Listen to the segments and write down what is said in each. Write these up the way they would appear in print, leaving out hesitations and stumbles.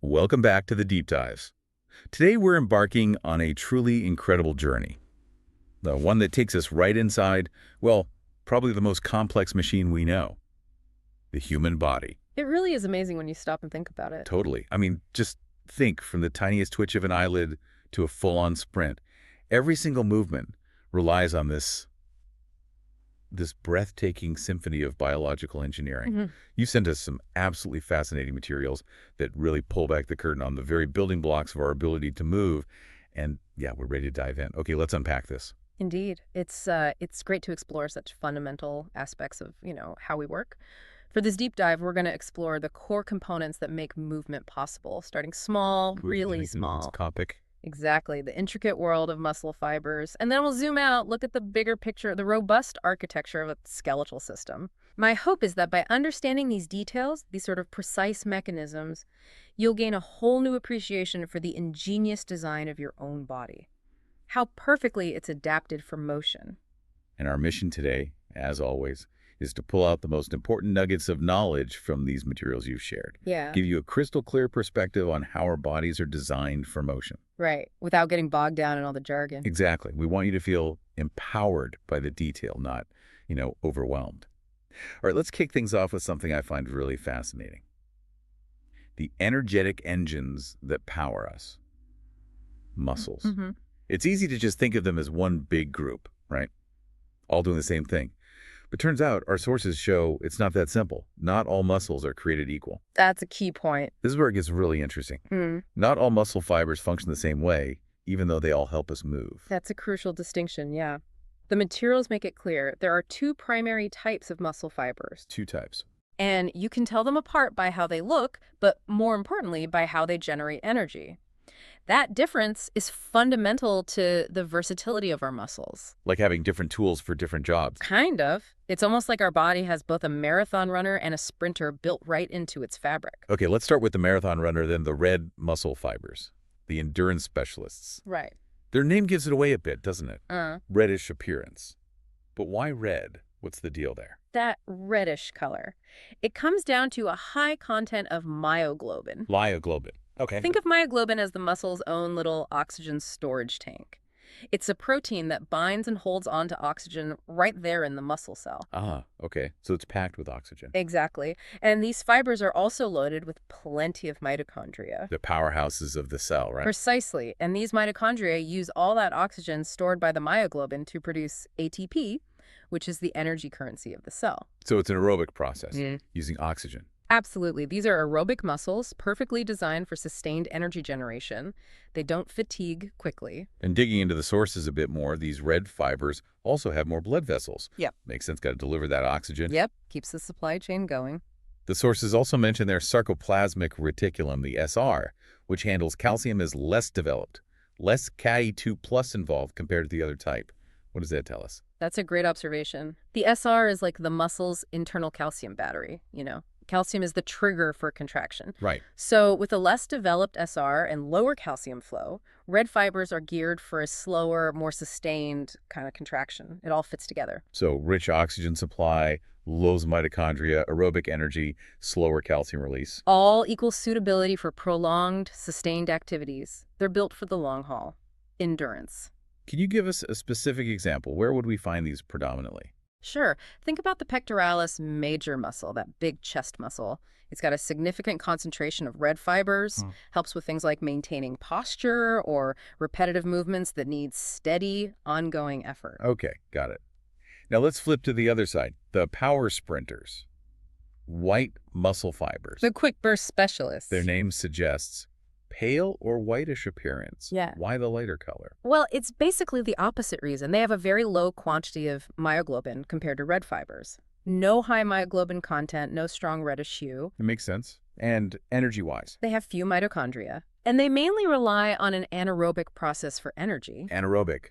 Welcome back to the Deep Dives. Today we're embarking on a truly incredible journey. The one that takes us right inside, well, probably the most complex machine we know, the human body. It really is amazing when you stop and think about it. Totally. I mean, just think from the tiniest twitch of an eyelid to a full-on sprint. Every single movement relies on this breathtaking symphony of biological engineering. You sent us some absolutely fascinating materials that really pull back the curtain on the very building blocks of our ability to move. And yeah, we're ready to dive in. Okay, let's unpack this. Indeed. It's great to explore such fundamental aspects of, how we work. For this deep dive, we're going to explore the core components that make movement possible, starting small, really small. Topic. Exactly, the intricate world of muscle fibers. And then we'll zoom out, look at the bigger picture, the robust architecture of a skeletal system. My hope is that by understanding these details, these sort of precise mechanisms, you'll gain a whole new appreciation for the ingenious design of your own body. How perfectly it's adapted for motion. And our mission today, as always, is to pull out the most important nuggets of knowledge from these materials you've shared. Yeah. Give you a crystal clear perspective on how our bodies are designed for motion. Right, without getting bogged down in all the jargon. Exactly. We want you to feel empowered by the detail, not, overwhelmed. All right, let's kick things off with something I find really fascinating. The energetic engines that power us. Muscles. It's easy to just think of them as one big group, right? All doing the same thing. But turns out our sources show it's not that simple. Not all muscles are created equal. That's a key point. This is where it gets really interesting. Not all muscle fibers function the same way, even though they all help us move. That's a crucial distinction, yeah. The materials make it clear there are two primary types of muscle fibers. Two types. And you can tell them apart by how they look, but more importantly, by how they generate energy. That difference is fundamental to the versatility of our muscles. Like having different tools for different jobs. Kind of. It's almost like our body has both a marathon runner and a sprinter built right into its fabric. Okay, let's start with the marathon runner, then the red muscle fibers, the endurance specialists. Right. Their name gives it away a bit, doesn't it? Reddish appearance. But why red? What's the deal there? That reddish color. It comes down to a high content of myoglobin. Myoglobin. Okay. Think of myoglobin as the muscle's own little oxygen storage tank. It's a protein that binds and holds onto oxygen right there in the muscle cell. Ah, okay. So it's packed with oxygen. Exactly. And these fibers are also loaded with plenty of mitochondria. The powerhouses of the cell, right? Precisely. And these mitochondria use all that oxygen stored by the myoglobin to produce ATP, which is the energy currency of the cell. So it's an aerobic process using oxygen. Absolutely. These are aerobic muscles, perfectly designed for sustained energy generation. They don't fatigue quickly. And digging into the sources a bit more, these red fibers also have more blood vessels. Yep. Makes sense, got to deliver that oxygen. Yep. Keeps the supply chain going. The sources also mention their sarcoplasmic reticulum, the SR, which handles calcium, is less developed. Less Ca2 plus involved compared to the other type. What does that tell us? That's a great observation. The SR is like the muscle's internal calcium battery, Calcium is the trigger for contraction. Right. So with a less developed SR and lower calcium flow, red fibers are geared for a slower, more sustained kind of contraction. It all fits together. So rich oxygen supply, low mitochondria, aerobic energy, slower calcium release. All equal suitability for prolonged, sustained activities. They're built for the long haul. Endurance. Can you give us a specific example? Where would we find these predominantly? Sure. Think about the pectoralis major muscle, that big chest muscle. It's got a significant concentration of red fibers, helps with things like maintaining posture or repetitive movements that need steady, ongoing effort. Okay, got it. Now let's flip to the other side, the power sprinters. White muscle fibers. The quick burst specialists. Their name suggests pale or whitish appearance. Yeah. Why the lighter color? Well, it's basically the opposite reason. They have a very low quantity of myoglobin compared to red fibers. No high myoglobin content, no strong reddish hue. It makes sense. And energy-wise? They have few mitochondria. And they mainly rely on an anaerobic process for energy. Anaerobic.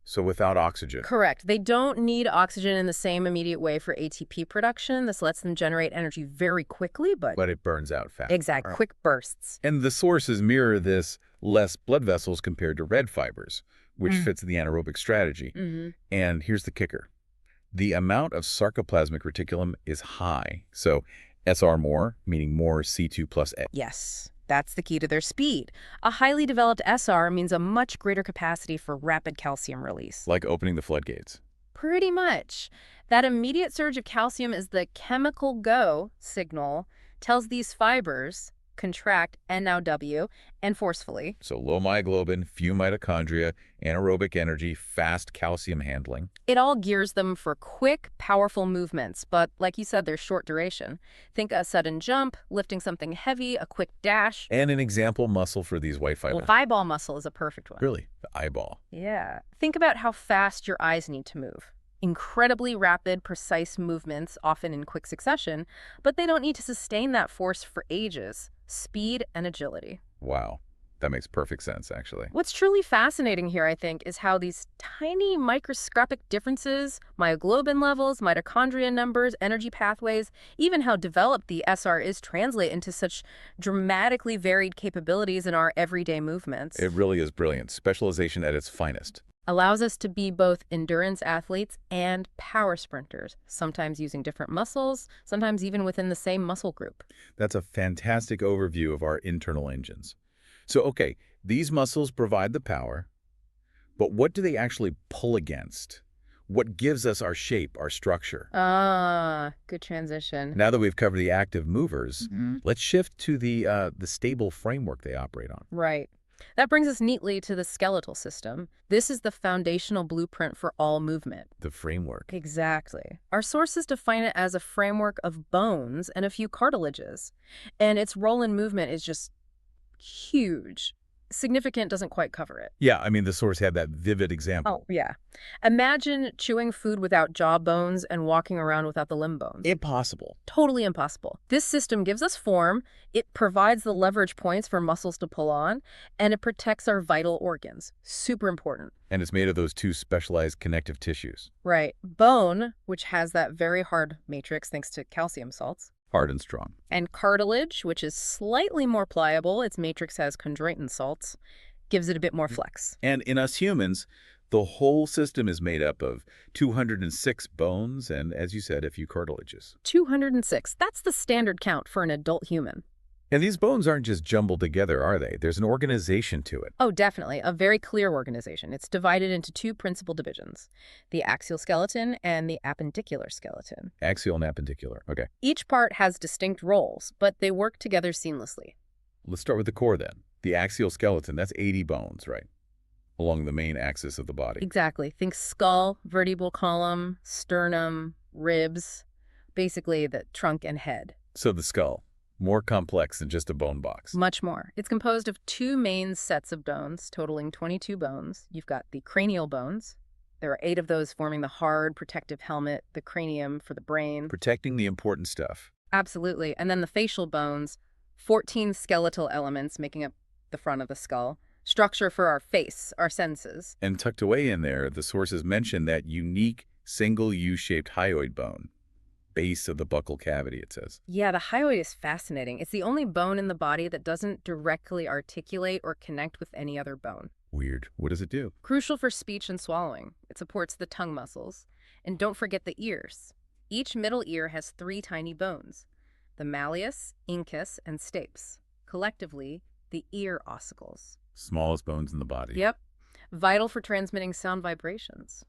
So without oxygen. Correct. They don't need oxygen in the same immediate way for ATP production. This lets them generate energy very quickly, but it burns out fast. Exact. Quick bursts. And the sources mirror this: less blood vessels compared to red fibers, which fits the anaerobic strategy. And here's the kicker. The amount of sarcoplasmic reticulum is high. So SR more, meaning more C2 plus A. Yes. That's the key to their speed. A highly developed SR means a much greater capacity for rapid calcium release. Like opening the floodgates. Pretty much. That immediate surge of calcium is the chemical go signal, tells these fibers, contract NOW, and forcefully. So low myoglobin, few mitochondria, anaerobic energy, fast calcium handling. It all gears them for quick, powerful movements, but like you said, they're short duration. Think a sudden jump, lifting something heavy, a quick dash. And an example muscle for these white fibers. Well, eyeball muscle is a perfect one. Really? The eyeball. Yeah. Think about how fast your eyes need to move. Incredibly rapid, precise movements, often in quick succession, but they don't need to sustain that force for ages. Speed and agility. Wow. That makes perfect sense, actually. What's truly fascinating here, I think, is how these tiny microscopic differences, myoglobin levels, mitochondria numbers, energy pathways, even how developed the SR is, translate into such dramatically varied capabilities in our everyday movements. It really is brilliant. Specialization at its finest. Allows us to be both endurance athletes and power sprinters, sometimes using different muscles, sometimes even within the same muscle group. That's a fantastic overview of our internal engines. So, okay, these muscles provide the power, but what do they actually pull against? What gives us our shape, our structure? Ah, good transition. Now that we've covered the active movers, let's shift to the stable framework they operate on. Right. That brings us neatly to the skeletal system. This is the foundational blueprint for all movement. The framework. Exactly. Our sources define it as a framework of bones and a few cartilages. And its role in movement is just huge. Significant doesn't quite cover it. Yeah, I mean, the source had that vivid example. Oh, yeah. Imagine chewing food without jaw bones and walking around without the limb bones. Impossible. Totally impossible. This system gives us form, it provides the leverage points for muscles to pull on, and it protects our vital organs. Super important. And it's made of those two specialized connective tissues. Right. Bone, which has that very hard matrix thanks to calcium salts. Hard and strong. And cartilage, which is slightly more pliable, its matrix has chondroitin salts, gives it a bit more flex. And in us humans, the whole system is made up of 206 bones and, as you said, a few cartilages. 206. That's the standard count for an adult human. And these bones aren't just jumbled together, are they? There's an organization to it. Oh, definitely. A very clear organization. It's divided into two principal divisions, the axial skeleton and the appendicular skeleton. Axial and appendicular. Okay. Each part has distinct roles, but they work together seamlessly. Let's start with the core then. The axial skeleton, that's 80 bones, right? Along the main axis of the body. Exactly. Think skull, vertebral column, sternum, ribs, basically the trunk and head. So the skull. More complex than just a bone box. Much more. It's composed of two main sets of bones, totaling 22 bones. You've got the cranial bones. There are 8 of those forming the hard, protective helmet, the cranium for the brain. Protecting the important stuff. Absolutely. And then the facial bones, 14 skeletal elements making up the front of the skull. Structure for our face, our senses. And tucked away in there, the sources mention that unique single U-shaped hyoid bone. Base of the buccal cavity, it says. Yeah, the hyoid is fascinating. It's the only bone in the body that doesn't directly articulate or connect with any other bone. Weird. What does it do? Crucial for speech and swallowing. It supports the tongue muscles. And don't forget the ears. Each middle ear has 3 tiny bones, the malleus, incus, and stapes. Collectively, the ear ossicles. Smallest bones in the body. Yep. Vital for transmitting sound vibrations.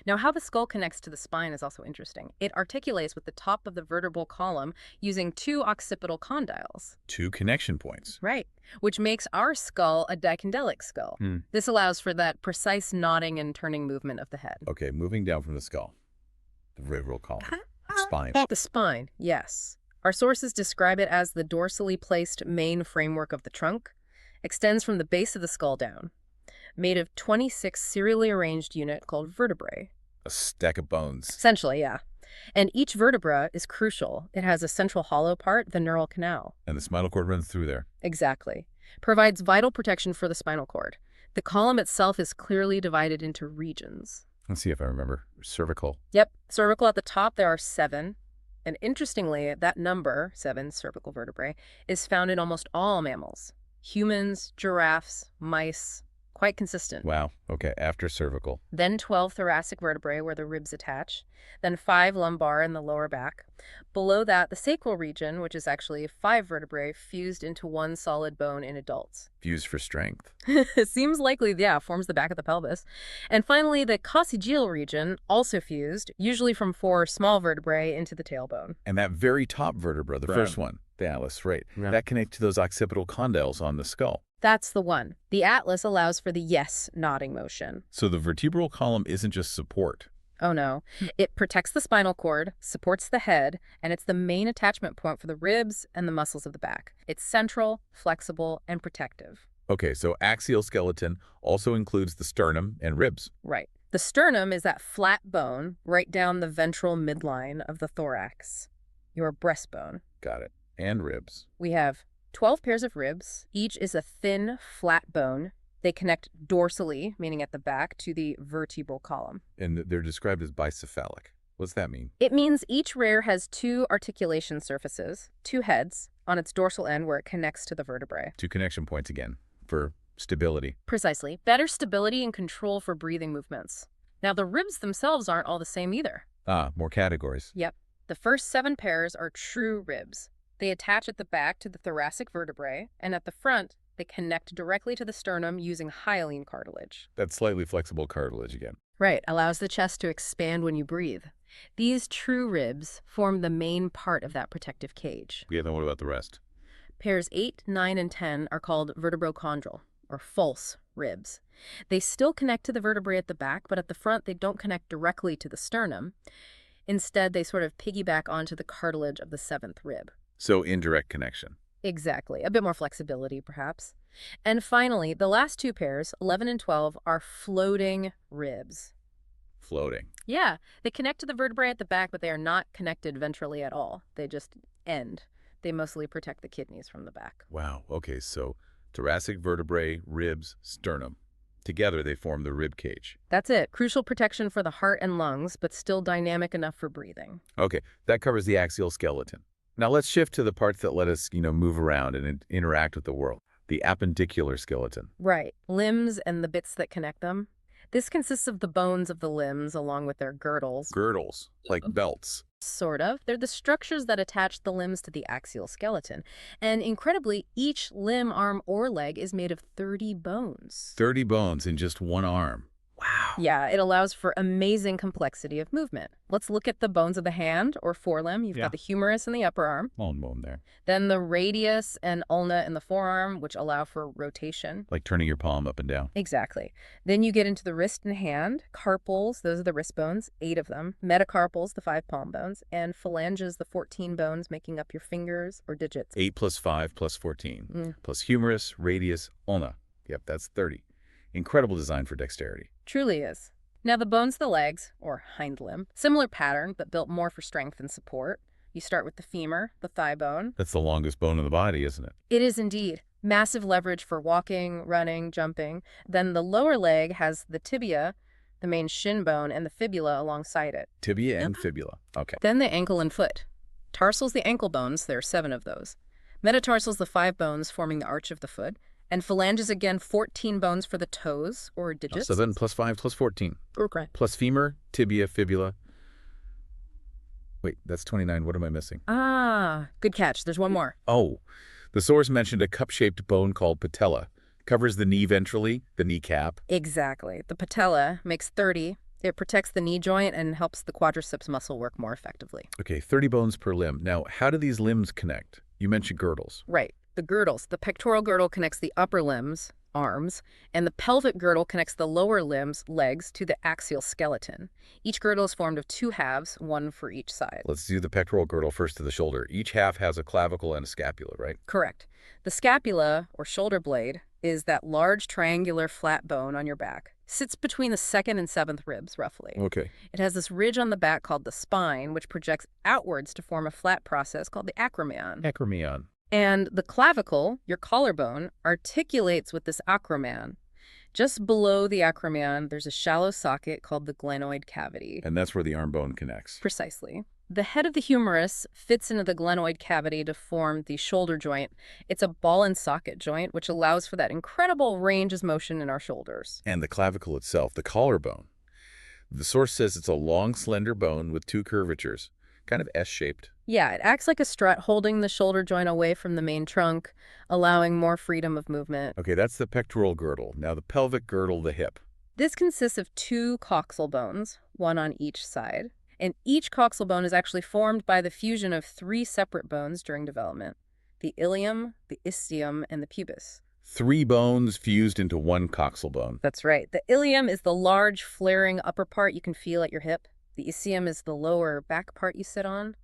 Now, how the skull connects to the spine is also interesting. It articulates with the top of the vertebral column using 2 occipital condyles. 2 connection points. Right, which makes our skull a dicondyllic skull. This allows for that precise nodding and turning movement of the head. Okay, moving down from the skull. The vertebral column. Spine. The spine, yes. Our sources describe it as the dorsally placed main framework of the trunk, extends from the base of the skull down. Made of 26 serially arranged units called vertebrae. A stack of bones. Essentially, yeah. And each vertebra is crucial. It has a central hollow part, the neural canal. And the spinal cord runs through there. Exactly. Provides vital protection for the spinal cord. The column itself is clearly divided into regions. Let's see if I remember. Cervical. Yep. Cervical at the top, there are 7. And interestingly, that number, 7 cervical vertebrae, is found in almost all mammals. Humans, giraffes, mice, quite consistent. Wow. Okay, after cervical. Then 12 thoracic vertebrae where the ribs attach. Then 5 lumbar in the lower back. Below that, the sacral region, which is actually 5 vertebrae fused into one solid bone in adults. Fused for strength. Seems likely, yeah, forms the back of the pelvis. And finally, the coccygeal region, also fused, usually from 4 small vertebrae into the tailbone. And that very top vertebra, the Right. first one, the atlas, right? Yeah. That connects to those occipital condyles on the skull. That's the one. The atlas allows for the yes nodding motion. So the vertebral column isn't just support. Oh no. It protects the spinal cord, supports the head, and it's the main attachment point for the ribs and the muscles of the back. It's central, flexible, and protective. Okay, so axial skeleton also includes the sternum and ribs. Right. The sternum is that flat bone right down the ventral midline of the thorax, your breastbone. Got it. And ribs. We have 12 pairs of ribs. Each is a thin, flat bone. They connect dorsally, meaning at the back, to the vertebral column. And they're described as bicephalic. What's that mean? It means each rear has 2 articulation surfaces, 2 heads, on its dorsal end where it connects to the vertebrae. 2 connection points again for stability. Precisely. Better stability and control for breathing movements. Now, the ribs themselves aren't all the same either. Ah, more categories. Yep. The first 7 pairs are true ribs. They attach at the back to the thoracic vertebrae, and at the front, they connect directly to the sternum using hyaline cartilage. That's slightly flexible cartilage again. Right, allows the chest to expand when you breathe. These true ribs form the main part of that protective cage. Yeah, then what about the rest? Pairs 8, 9, and 10 are called vertebrochondral, or false ribs. They still connect to the vertebrae at the back, but at the front they don't connect directly to the sternum. Instead, they sort of piggyback onto the cartilage of the 7th rib. So indirect connection. Exactly. A bit more flexibility, perhaps. And finally, the last 2 pairs, 11 and 12, are floating ribs. Floating. Yeah, they connect to the vertebrae at the back, but they are not connected ventrally at all. They just end. They mostly protect the kidneys from the back. Wow. Okay, so thoracic vertebrae, ribs, sternum. Together they form the rib cage. That's it. Crucial protection for the heart and lungs, but still dynamic enough for breathing. Okay, that covers the axial skeleton. Now let's shift to the parts that let us, move around and interact with the world. The appendicular skeleton. Right. Limbs and the bits that connect them. This consists of the bones of the limbs along with their girdles. Girdles, like belts. Sort of. They're the structures that attach the limbs to the axial skeleton. And incredibly, each limb, arm, or leg is made of 30 bones. 30 bones in just one arm. Wow. Yeah, it allows for amazing complexity of movement. Let's look at the bones of the hand or forelimb. You've Yeah. got the humerus in the upper arm. Long bone there. Then the radius and ulna in the forearm, which allow for rotation. Like turning your palm up and down. Exactly. Then you get into the wrist and hand, carpals, those are the wrist bones, 8 of them, metacarpals, the 5 palm bones, and phalanges, the 14 bones making up your fingers or digits. 8 plus 5 plus 14. Mm. Plus humerus, radius, ulna. Yep, that's 30. Incredible design for dexterity. Truly is. Now the bones of the legs, or hind limb, similar pattern, but built more for strength and support. You start with the femur, the thigh bone. That's the longest bone in the body, isn't it? It is indeed. Massive leverage for walking, running, jumping. Then the lower leg has the tibia, the main shin bone, and the fibula alongside it. Tibia and fibula. Okay. Then the ankle and foot. Tarsals, the ankle bones, there are 7 of those. Metatarsals, the 5 bones forming the arch of the foot. And phalanges, again, 14 bones for the toes, or digits. 7 plus 5 plus 14. Okay. Plus femur, tibia, fibula. Wait, that's 29. What am I missing? Ah, good catch. There's one more. Oh, the source mentioned a cup-shaped bone called patella. Covers the knee ventrally, the kneecap. Exactly. The patella makes 30. It protects the knee joint and helps the quadriceps muscle work more effectively. Okay, 30 bones per limb. Now, how do these limbs connect? You mentioned girdles. Right. The girdles. The pectoral girdle connects the upper limbs, arms, and the pelvic girdle connects the lower limbs, legs, to the axial skeleton. Each girdle is formed of 2 halves, one for each side. Let's do the pectoral girdle first to the shoulder. Each half has a clavicle and a scapula, right? Correct. The scapula, or shoulder blade, is that large triangular flat bone on your back. Sits between the 2nd and 7th ribs, roughly. Okay. It has this ridge on the back called the spine, which projects outwards to form a flat process called the acromion. Acromion. And the clavicle, your collarbone, articulates with this acromion. Just below the acromion, there's a shallow socket called the glenoid cavity. And that's where the arm bone connects. Precisely. The head of the humerus fits into the glenoid cavity to form the shoulder joint. It's a ball and socket joint, which allows for that incredible range of motion in our shoulders. And the clavicle itself, the collarbone. The source says it's a long, slender bone with two curvatures, kind of S-shaped. Yeah, it acts like a strut holding the shoulder joint away from the main trunk, allowing more freedom of movement. Okay, that's the pectoral girdle. Now the pelvic girdle, the hip. This consists of two coxal bones, one on each side. And each coxal bone is actually formed by the fusion of three separate bones during development: the ilium, the ischium, and the pubis. Three bones fused into one coxal bone. That's right. The ilium is the large, flaring upper part you can feel at your hip. The ischium is the lower back part you sit on.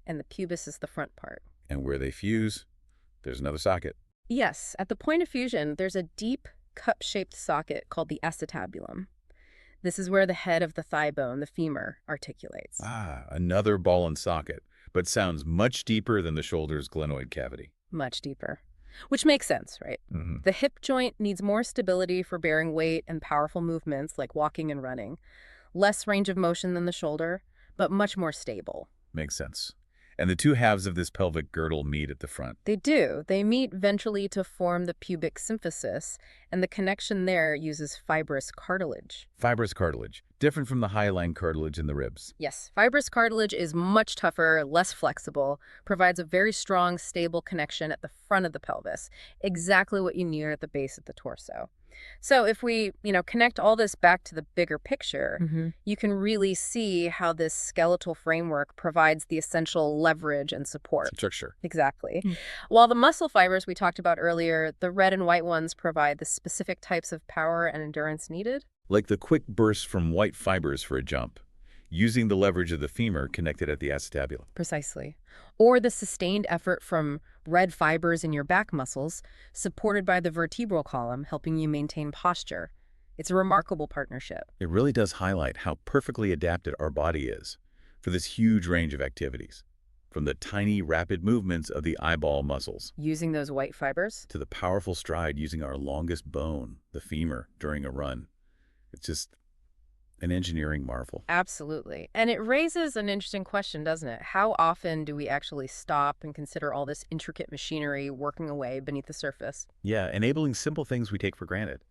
And the pubis is the front part. And where they fuse, there's another socket. Yes, at the point of fusion, there's a deep, cup-shaped socket called the acetabulum. This is where the head of the thigh bone, the femur, articulates. Ah, another ball and socket, but sounds much deeper than the shoulder's glenoid cavity. Much deeper. Which makes sense, right? Mm-hmm. The hip joint needs more stability for bearing weight and powerful movements like walking and running. Less range of motion than the shoulder, but much more stable. Makes sense. And the two halves of this pelvic girdle meet at the front. They do. They meet ventrally to form the pubic symphysis, and the connection there uses fibrous cartilage. Fibrous cartilage, different from the hyaline cartilage in the ribs. Yes, fibrous cartilage is much tougher, less flexible, provides a very strong, stable connection at the front of the pelvis, exactly what you need at the base of the torso. So if we, connect all this back to the bigger picture, you can really see how this skeletal framework provides the essential leverage and support. Structure. Exactly. While the muscle fibers we talked about earlier, the red and white ones provide the specific types of power and endurance needed. Like the quick burst from white fibers for a jump, using the leverage of the femur connected at the acetabulum. Precisely. Or the sustained effort from red fibers in your back muscles, supported by the vertebral column, helping you maintain posture. It's a remarkable partnership. It really does highlight how perfectly adapted our body is for this huge range of activities, from the tiny, rapid movements of the eyeball muscles Using those white fibers? to the powerful stride using our longest bone, the femur, during a run. It's just an engineering marvel. Absolutely. And it raises an interesting question, doesn't it? How often do we actually stop and consider all this intricate machinery working away beneath the surface? Yeah, enabling simple things we take for granted.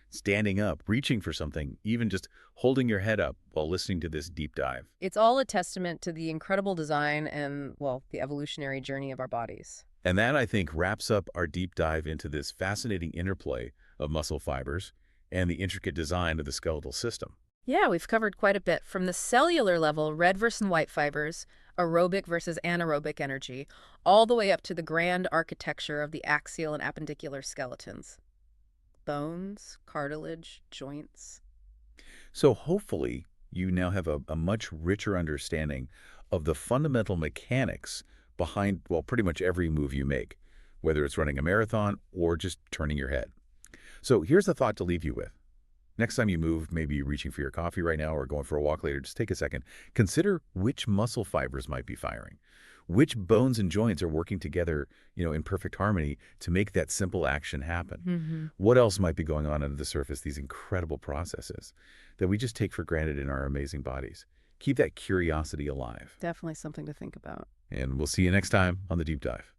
Standing up, reaching for something, even just holding your head up while listening to this deep dive. It's all a testament to the incredible design and, well, the evolutionary journey of our bodies. And that, I think, wraps up our deep dive into this fascinating interplay of muscle fibers and the intricate design of the skeletal system. Yeah, we've covered quite a bit, from the cellular level, red versus white fibers, aerobic versus anaerobic energy, all the way up to the grand architecture of the axial and appendicular skeletons. Bones, cartilage, joints. So hopefully you now have a much richer understanding of the fundamental mechanics behind, well, pretty much every move you make, whether it's running a marathon or just turning your head. So here's a thought to leave you with. Next time you move, maybe you're reaching for your coffee right now or going for a walk later, just take a second. Consider which muscle fibers might be firing. Which bones and joints are working together, in perfect harmony to make that simple action happen? What else might be going on under the surface, these incredible processes that we just take for granted in our amazing bodies? Keep that curiosity alive. Definitely something to think about. And we'll see you next time on The Deep Dive.